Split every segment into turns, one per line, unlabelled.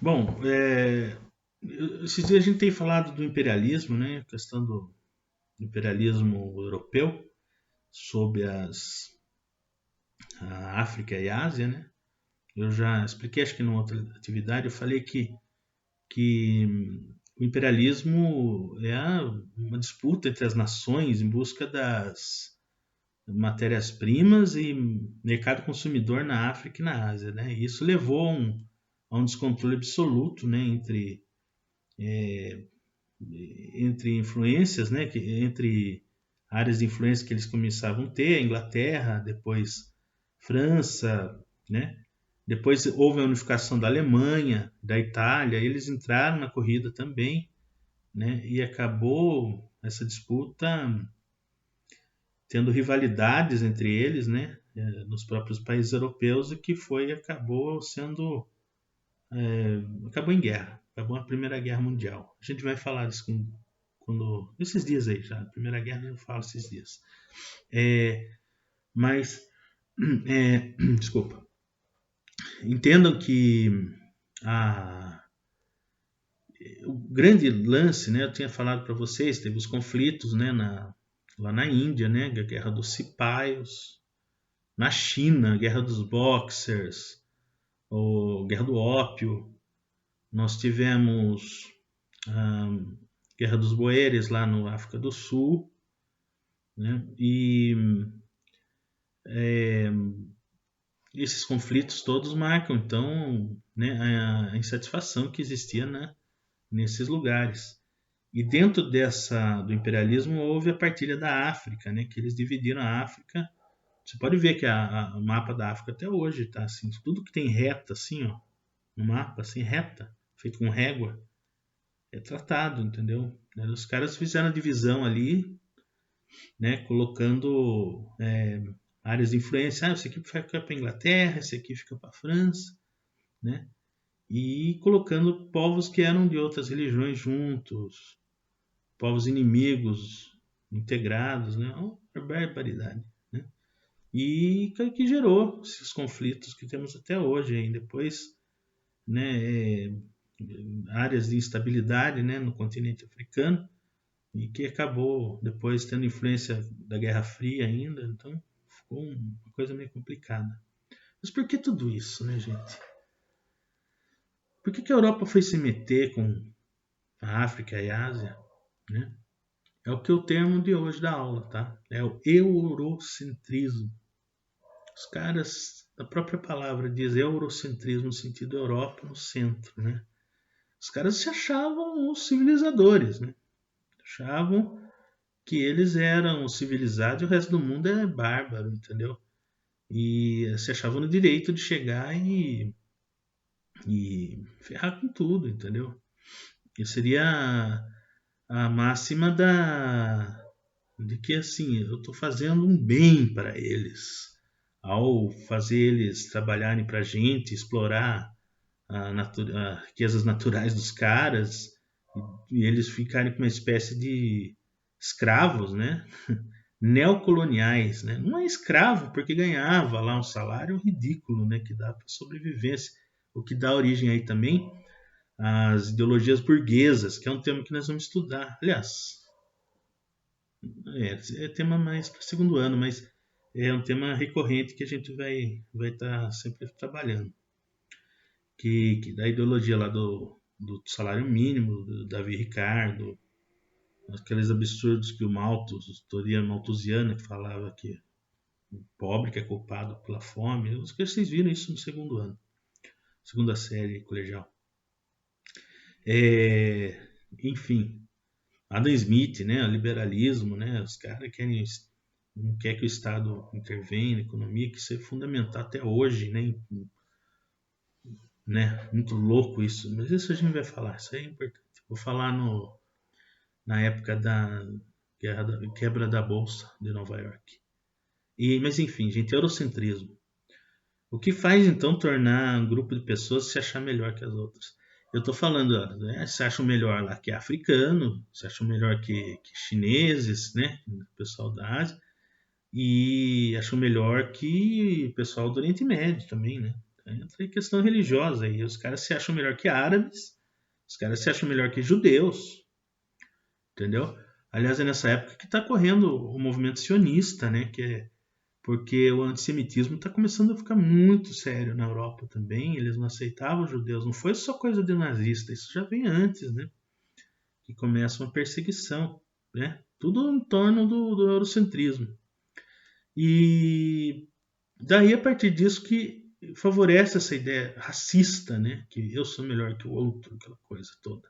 Bom, esses dias a gente tem falado do imperialismo, né? A questão do imperialismo europeu sobre a África e a Ásia, né? Eu já expliquei, acho que numa outra atividade, eu falei que o imperialismo é uma disputa entre as nações em busca das matérias-primas e mercado consumidor na África e na Ásia, né? E isso levou a um descontrole absoluto, né, entre influências, né, entre áreas de influência que eles começavam a ter, a Inglaterra, depois França, né? Depois houve a unificação da Alemanha, da Itália, eles entraram na corrida também, né? E acabou essa disputa tendo rivalidades entre eles, né? Nos próprios países europeus, e que acabou sendo acabou em guerra, acabou a Primeira Guerra Mundial. A gente vai falar disso quando esses dias aí já, a Primeira Guerra eu falo esses dias. É, mas desculpa, entendam que a, o grande lance, né? Eu tinha falado para vocês, teve os conflitos, né? Lá na Índia, né? A Guerra dos Cipaios, na China, a Guerra dos Boxers, a Guerra do Ópio. Nós tivemos a Guerra dos Boeres lá no África do Sul, né? E esses conflitos todos marcam, então, né, a insatisfação que existia, né, nesses lugares. E dentro do imperialismo houve a partilha da África, né, que eles dividiram a África. Você pode ver que o mapa da África até hoje está assim, tudo que tem reta assim, ó, no mapa assim, reta, feito com régua, é tratado, entendeu? Os caras fizeram a divisão ali, né, colocando áreas de influência. Esse aqui fica para a Inglaterra, esse aqui fica para a França, né? E colocando povos que eram de outras religiões juntos, povos inimigos integrados, né? Uma barbaridade, né? E que gerou esses conflitos que temos até hoje. Hein? Depois, né, áreas de instabilidade, né, no continente africano, e que acabou depois tendo influência da Guerra Fria ainda, então ficou uma coisa meio complicada. Mas por que tudo isso, né, gente? Por que a Europa foi se meter com a África e a Ásia, né? É o que o termo de hoje da aula, tá? É o eurocentrismo. Os caras, a própria palavra diz eurocentrismo no sentido Europa no centro, né? Os caras se achavam os civilizadores, né? Achavam que eles eram civilizados e o resto do mundo é bárbaro, entendeu? E se achavam no direito de chegar e ferrar com tudo, entendeu? Isso seria a máxima de que assim, eu estou fazendo um bem para eles ao fazer eles trabalharem para a gente, explorar as riquezas naturais dos caras e eles ficarem com uma espécie de escravos, né? Neocoloniais, né? Não é escravo porque ganhava lá um salário ridículo, né? Que dá para sobrevivência, o que dá origem aí também às ideologias burguesas, que é um tema que nós vamos estudar. Aliás, é tema mais para o segundo ano, mas é um tema recorrente que a gente vai estar sempre trabalhando. Que da ideologia lá do salário mínimo, do Davi Ricardo, aqueles absurdos que o Malthus, teoria malthusiana, que falava que o pobre que é culpado pela fome. Acho que vocês viram isso no segundo ano, segunda série colegial. Enfim, Adam Smith, né, o liberalismo, né, os caras querem não quer que o Estado intervenha na economia, que isso é fundamental até hoje, né? Muito louco isso, mas isso a gente vai falar, isso é importante. Vou falar na época da quebra da bolsa de Nova York. Mas enfim, gente, eurocentrismo. O que faz então tornar um grupo de pessoas se achar melhor que as outras? Eu estou falando, né, se acham melhor lá que africano, se acham melhor que chineses, né, pessoal da Ásia, e acham melhor que o pessoal do Oriente Médio também, né? Entra em questão religiosa aí. Os caras se acham melhor que árabes, os caras se acham melhor que judeus, entendeu? Aliás, é nessa época que está correndo o movimento sionista, né? Porque o antissemitismo está começando a ficar muito sério na Europa também. Eles não aceitavam os judeus. Não foi só coisa de nazista, isso já vem antes, né? Que começa uma perseguição, né? Tudo em torno do eurocentrismo. E daí, a partir disso, que favorece essa ideia racista, né? Que eu sou melhor que o outro, aquela coisa toda.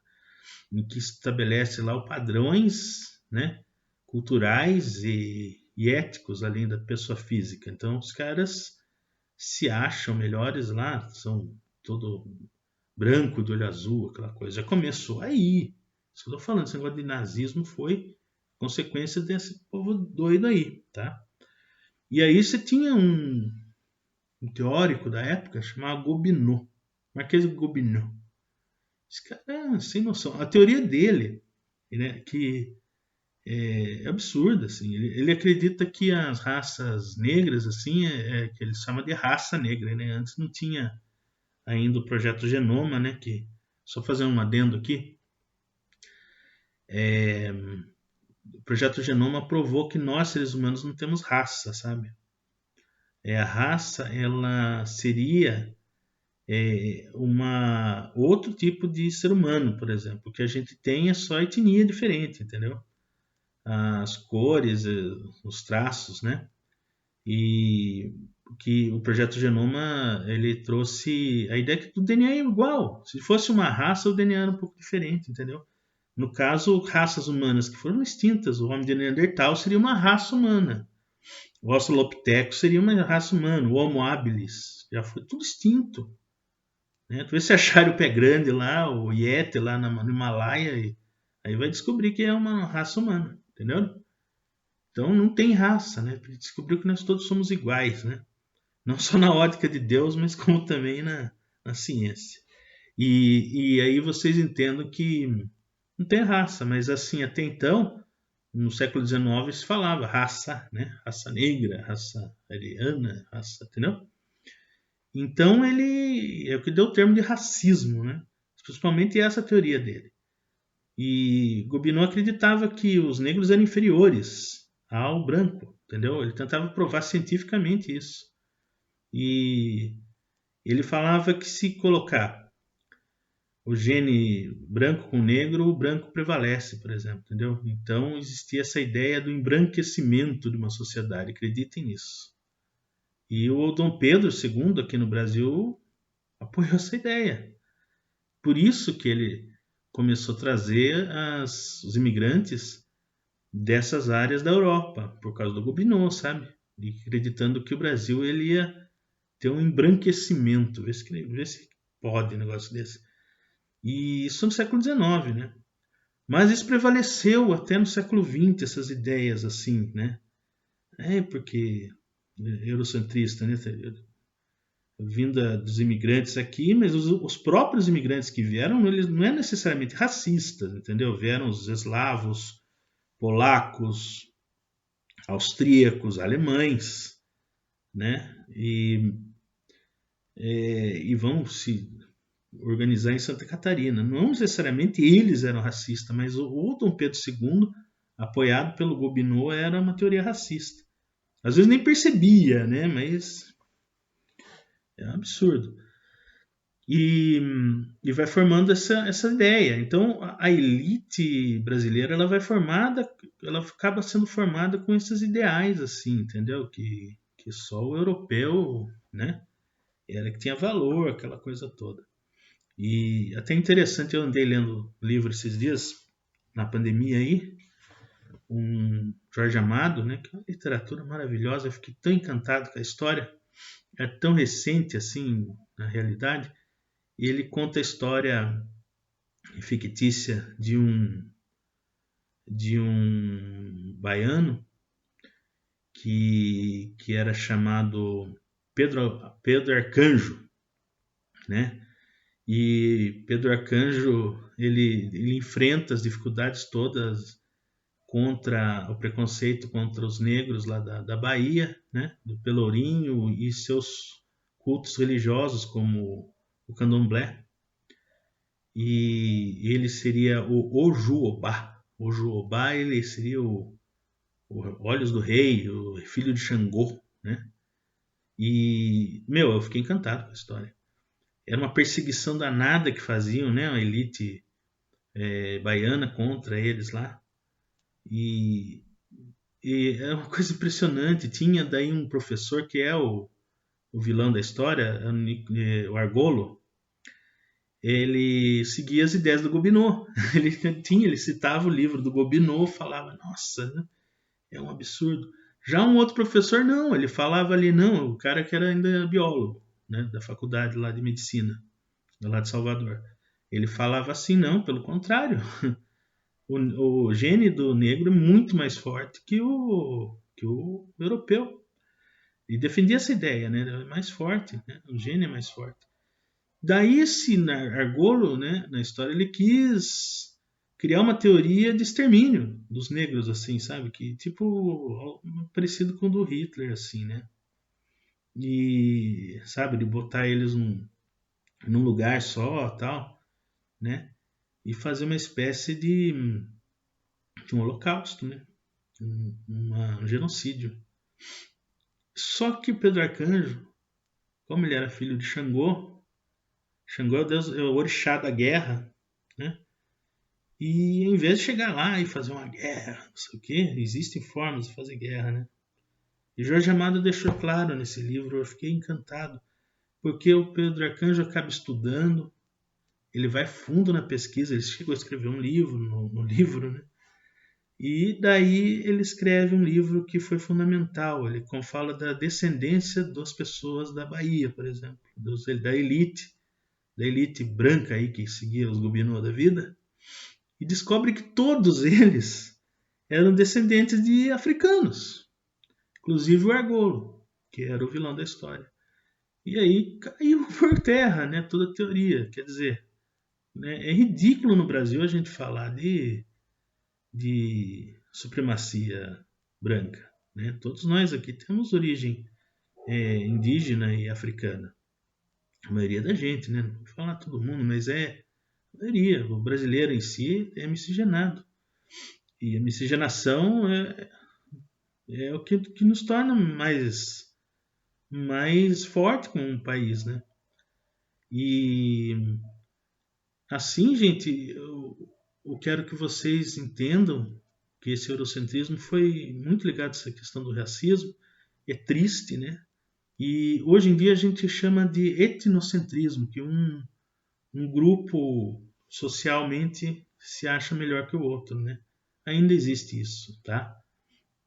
Em que estabelece lá os padrões, né? Culturais e éticos, além da pessoa física. Então, os caras se acham melhores lá, são todo branco, de olho azul, aquela coisa. Já começou aí. Isso que eu tô falando, esse negócio de nazismo foi consequência desse povo doido aí, tá? E aí você tinha um teórico da época chamado Gobineau, Marquês de Gobineau. Esse cara é sem noção. A teoria dele, né, que é absurda, assim. Ele acredita que as raças negras, assim, que ele chama de raça negra, né? Antes não tinha ainda o projeto Genoma, né? Que só fazer um adendo aqui. O projeto Genoma provou que nós seres humanos não temos raça, sabe? A raça, ela seria outro tipo de ser humano, por exemplo. O que a gente tem é só etnia diferente, entendeu? As cores, os traços, né? E que o projeto Genoma ele trouxe a ideia que o DNA é igual. Se fosse uma raça, o DNA era um pouco diferente, entendeu? No caso, raças humanas que foram extintas, o homem de Neandertal seria uma raça humana. O Australopithecus seria uma raça humana. O Homo habilis já foi tudo extinto. Né? Tu vê se acharem o pé grande lá, o Yeti lá no Himalaia, aí vai descobrir que é uma raça humana, entendeu? Então não tem raça, né? Descobriu que nós todos somos iguais, né? Não só na ótica de Deus, mas como também na ciência. E aí vocês entendam que não tem raça, mas assim, até então, no século XIX se falava raça, né? Raça negra, raça ariana, raça, entendeu? Então ele é o que deu o termo de racismo, né? Principalmente essa teoria dele. E Gobineau acreditava que os negros eram inferiores ao branco, entendeu? Ele tentava provar cientificamente isso. E ele falava que se colocar o gene branco com negro, o branco prevalece, por exemplo, entendeu? Então existia essa ideia do embranquecimento de uma sociedade, acreditem nisso. E o Dom Pedro II aqui no Brasil apoiou essa ideia. Por isso que ele começou a trazer os imigrantes dessas áreas da Europa, por causa do Gobineau, sabe? E acreditando que o Brasil ele ia ter um embranquecimento, vê se pode um negócio desse. E isso no século XIX, né? Mas isso prevaleceu até no século XX, essas ideias assim, né? Porque eurocentrista, né? Vinda dos imigrantes aqui, mas os próprios imigrantes que vieram, eles não é necessariamente racistas, entendeu? Vieram os eslavos, polacos, austríacos, alemães, né? E vão se organizar em Santa Catarina. Não necessariamente eles eram racistas, mas o Dom Pedro II, apoiado pelo Gobineau, era uma teoria racista. Às vezes nem percebia, né? Mas é um absurdo. E vai formando essa ideia. Então a elite brasileira ela acaba sendo formada com esses ideais assim, entendeu? Que só o europeu, né? Era que tinha valor, aquela coisa toda. E até interessante, eu andei lendo livro esses dias na pandemia aí, um Jorge Amado, né? Que é uma literatura maravilhosa. Eu fiquei tão encantado com a história. É tão recente assim na realidade. E ele conta a história fictícia de um baiano que era chamado Pedro Arcanjo, né? E Pedro Arcanjo ele enfrenta as dificuldades todas contra o preconceito contra os negros lá da Bahia, né? Do Pelourinho e seus cultos religiosos como o candomblé, e ele seria o Ojuobá. Ojuobá, ele seria o Olhos do Rei, o filho de Xangô, né? E, meu, eu fiquei encantado com a história. Era uma perseguição danada que faziam, né? A elite baiana contra eles lá. E, e é uma coisa impressionante. Tinha daí um professor que é o vilão da história, o Argolo. Ele seguia as ideias do Gobineau. Ele citava o livro do Gobineau, falava, nossa, né? É um absurdo. Já um outro professor, não, ele falava ali, não, o cara que era ainda biólogo, né, da faculdade lá de medicina, lá de Salvador. Ele falava assim, não, pelo contrário, o gene do negro é muito mais forte que o europeu. E defendia essa ideia, né, é mais forte, né, o gene é mais forte. Daí esse Argolo, né, na história, ele quis criar uma teoria de extermínio dos negros, assim, sabe? Que tipo parecido com o do Hitler, assim, né? E sabe, de botar eles num lugar só, tal, né? E fazer uma espécie de um holocausto, né? Um genocídio. Só que o Pedro Arcanjo, como ele era filho de Xangô, Xangô é o deus, é o orixá da guerra, né? E em vez de chegar lá e fazer uma guerra, não sei o quê, existem formas de fazer guerra, né? E Jorge Amado deixou claro nesse livro, eu fiquei encantado, porque o Pedro Arcanjo acaba estudando, ele vai fundo na pesquisa, ele chegou a escrever um livro no livro, né? E daí ele escreve um livro que foi fundamental, ele fala da descendência das pessoas da Bahia, por exemplo, da elite branca aí que seguia os Gobineau da vida, e descobre que todos eles eram descendentes de africanos, inclusive o Argolo, que era o vilão da história. E aí caiu por terra, né, toda a teoria. Quer dizer, né, é ridículo no Brasil a gente falar de supremacia branca. Né? Todos nós aqui temos origem indígena e africana. A maioria da gente, né? Não vou falar todo mundo, mas a maioria. O brasileiro em si é miscigenado. E a miscigenação é o que nos torna mais forte como um país, né? E assim, gente, eu quero que vocês entendam que esse eurocentrismo foi muito ligado a essa questão do racismo. É triste, né? E hoje em dia a gente chama de etnocentrismo, que um grupo socialmente se acha melhor que o outro, né? Ainda existe isso, tá?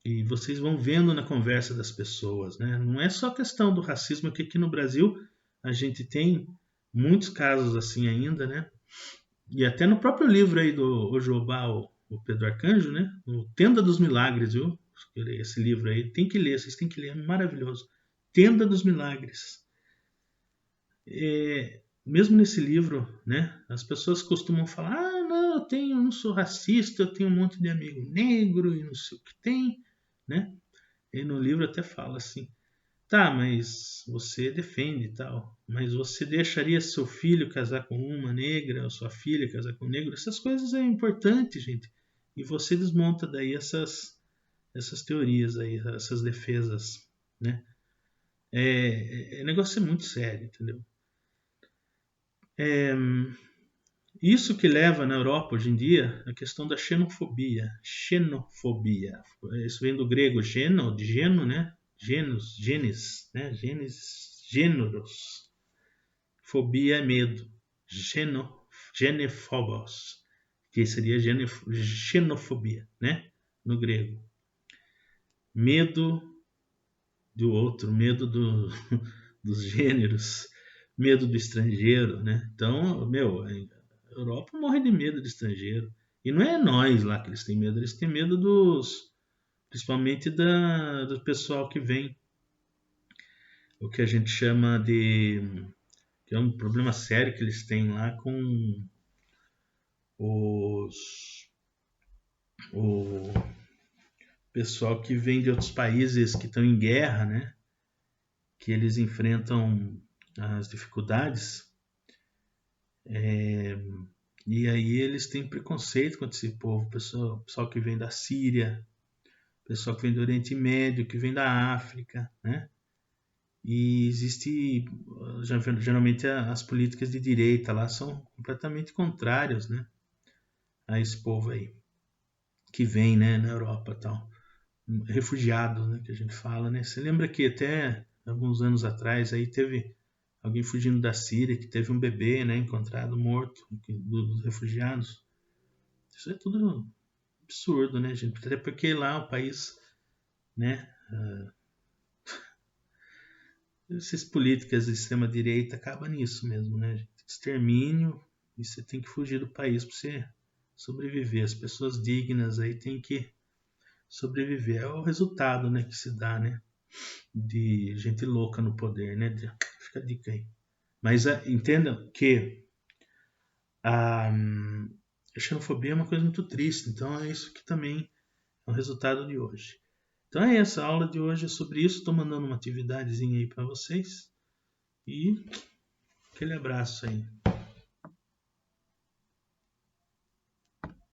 E vocês vão vendo na conversa das pessoas, né? Não é só questão do racismo, que aqui no Brasil a gente tem muitos casos assim ainda, né? E até no próprio livro aí do Ojobá, o Pedro Arcanjo, né? O Tenda dos Milagres, viu? Esse livro aí, tem que ler, vocês têm que ler, é maravilhoso. Tenda dos Milagres. Mesmo nesse livro, né? As pessoas costumam falar, não, eu não sou racista, eu tenho um monte de amigo negro e não sei o que tem, né? E no livro até fala assim, tá, mas você defende e tal, mas você deixaria seu filho casar com uma negra, ou sua filha casar com um negro? Essas coisas é importante, gente. E você desmonta daí essas teorias aí, essas defesas, né? O negócio é muito sério, entendeu? Isso que leva na Europa hoje em dia a questão da xenofobia. Xenofobia. Isso vem do grego geno, de geno, né? Genes, né? Gêneros. Fobia é medo. Genefobos, que seria xenofobia, né? No grego. Medo do outro, medo dos gêneros, medo do estrangeiro, né? Então, meu, a Europa morre de medo do estrangeiro. E não é nós lá que eles têm medo, eles têm medo principalmente do pessoal que vem, o que a gente chama que é um problema sério que eles têm lá com o pessoal que vem de outros países que estão em guerra, né? Que eles enfrentam as dificuldades, e aí eles têm preconceito contra esse povo, pessoal que vem da Síria, pessoal que vem do Oriente Médio, que vem da África, né? E existe, geralmente as políticas de direita lá são completamente contrárias, né, a esse povo aí, que vem, né, na Europa e tal. Refugiados, né, que a gente fala, né? Você lembra que até alguns anos atrás aí teve alguém fugindo da Síria, que teve um bebê, né, encontrado morto dos refugiados. Isso é tudo absurdo, né, gente? Até porque lá o país, né, essas políticas de extrema direita acabam nisso mesmo, né, gente? Extermínio, e você tem que fugir do país para você sobreviver. As pessoas dignas aí têm que sobreviver. É o resultado, né, que se dá, né, de gente louca no poder, né? Fica a dica aí. Mas entendam que a xenofobia é uma coisa muito triste, então é isso que também é o resultado de hoje. Então é essa, a aula de hoje é sobre isso. Estou mandando uma atividadezinha aí para vocês. E aquele abraço aí.